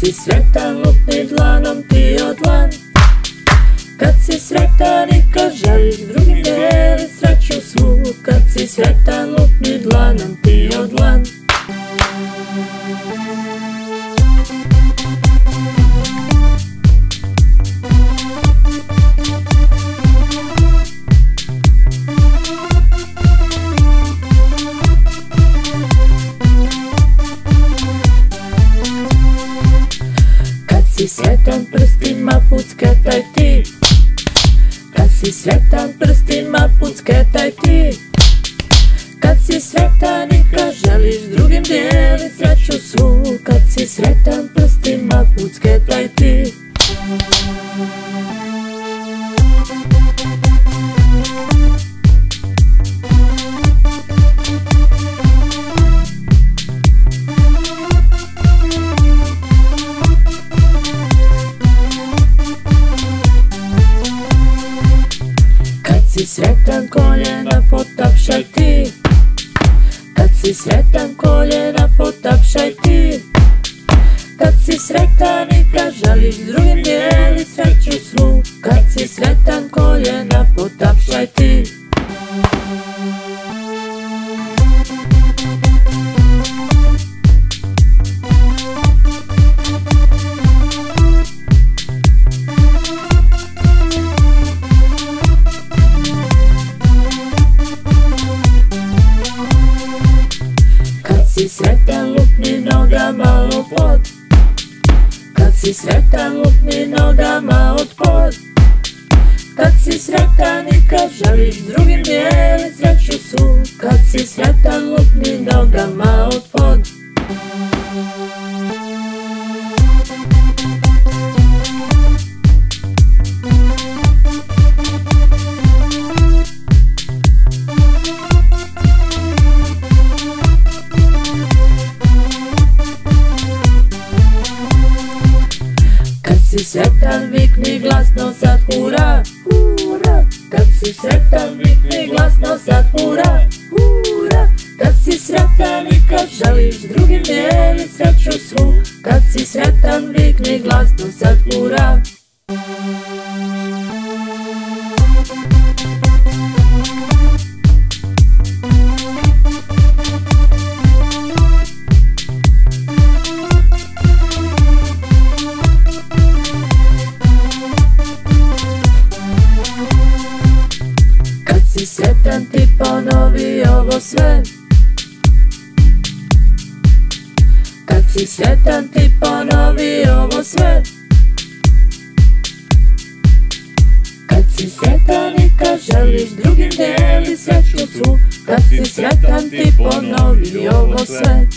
si sretan lupni dlanom ti o dlan. Kad si sretan i kad želiš drugim delit sreću svu. Kad si sretan lupni dlanom ti o dlan. Kad si sretan prstima pucketaj ti. Kad si sretan prstima pucketaj ti. Kad si sretan i kad želiš drugim dijelit sreću svu. Kad si sretan prstima pucketaj ti. Kad si sretan koljena potapšaj ti. Kad si sretan koljena potapšaj ti. Kad si sretan i kad želiš drugim dijelit sreću svu. Kad si sretan koljena potapšaj ti. Kad si sretan lupni nogama od pod. Kad si sretan lupni nogama od pod. Kad si sretan i kad želiš drugim dijelit sreću svu. Kad si sretan lupni nogama od pod. Kad si sretan vikni glasno sad hura, hura. Kad si sretan vikni glasno sad hura, hura. Kad si sretan i kad želiš drugim dijelit sreću svu. Kad si sretan vikni glasno sad hura. Kad si sretan ti ponovi ovo sve. Kad si sretan ti ponovi ovo sve. Kad si sretan i kad želiš drugim dijelit sreću svu. Kad si sretan ti ponovi ovo sve.